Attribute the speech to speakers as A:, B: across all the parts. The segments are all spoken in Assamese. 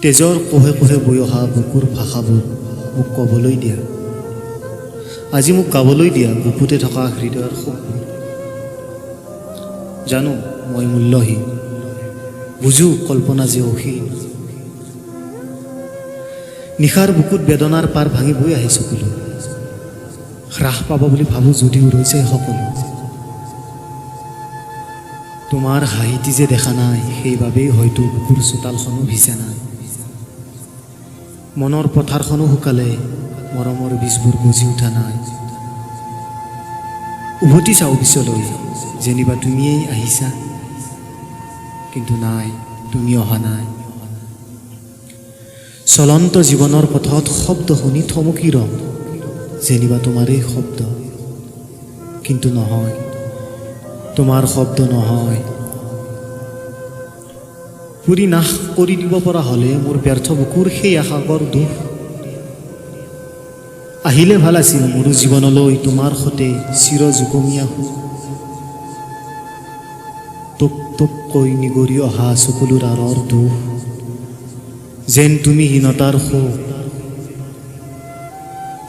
A: তেজৰ কোহে কোহে বৈ অহা বুকুৰ ভাষাবোৰ মোক ক'বলৈ দিয়া। আজি মোক গাবলৈ দিয়া বুকুতে থকা হৃদয়ৰ সুখবোৰ। জানো মই মূল্যহীন, বুজো কল্পনা যে অসীম। নিশাৰ বুকুত বেদনাৰ পাৰ ভাঙি বৈ আহে চকুলৈ। হ্ৰাস পাব বুলি ভাবোঁ যদিও ৰৈছে সকলো। তোমাৰ হাঁহিটি যে দেখা নাই, সেইবাবেই হয়তো বুকুৰ চোতালখনো ভিজা নাই। মনৰ পথাৰখনো শুকালে, মৰমৰ বীজবোৰ গজি উঠা নাই। উভতি চাওঁ পিছলৈ, যেনিবা তুমিয়েই আহিছা, কিন্তু নাই, তুমি অহা নাই। চলন্ত জীৱনৰ পথত শব্দ শুনি থমকি ৰম, যেনিবা তোমাৰেই শব্দ, কিন্তু নহয়, তোমাৰ শব্দ নহয়। পুৰি নাশ কৰি দিব পৰা হ'লে মোৰ ব্যৰ্থ বুকুৰ সেই আশাকৰ দুখ। আহিলে ভাল আছিল মোৰ জীৱনলৈ তোমাৰ সতে চিৰ জুকমীয়া সুখ। টোপ টোপকৈ নিগৰি অহা চকুলোৰ আঁৰৰ দুখ, যেন তুমি হীনতাৰ শোক।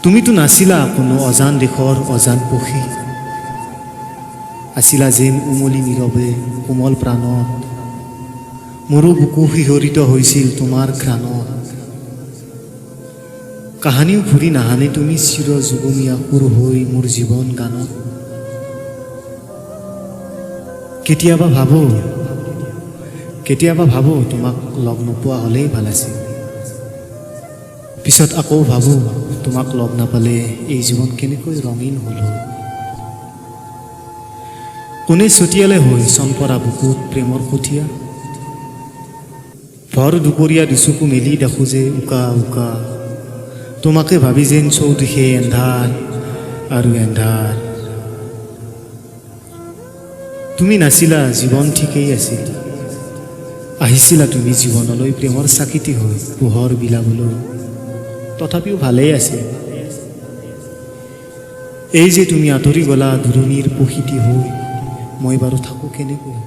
A: তুমিতো নাছিলা কোনো অজান দেশৰ অজান পক্ষী, আছিলা যেন উমলি নীৰৱে কোমল প্ৰাণত। মোৰো বুকু শিহৰিত হৈছিল তোমাৰ ঘ্ৰাণত। কাহানিও ঘূৰি নাহানে তুমি চিৰ যুগমীয়া সুৰ হৈ মোৰ জীৱন গানত। কেতিয়াবা ভাবোঁ তোমাক লগ নোপোৱা হ'লেই ভাল আছিল। পিছত আকৌ ভাবোঁ তোমাক লগ নাপালে এই জীৱন কেনেকৈ ৰঙীন হ'ল। কোনে ছটিয়ালে হৈ চনপৰা বুকুত প্ৰেমৰ কঠীয়া। ভৰ দুপৰীয়া দুচকু মেলি দেখোঁ যে উকা উকা, তোমাকে ভাবি যেন চৌদিশে এন্ধাৰ আৰু এন্ধাৰ। তুমি নাছিলা, জীৱন ঠিকেই আছিল। আহিছিলা তুমি জীৱনলৈ প্ৰেমৰ চাকিতি হৈ পোহৰ বিলাবলৈ, তথাপিও ভালেই আছিল। এই যে তুমি আঁতৰি গলা দূৰণিৰ প্ৰসিতি হৈ, মই বাৰু থাকোঁ কেনেকৈ।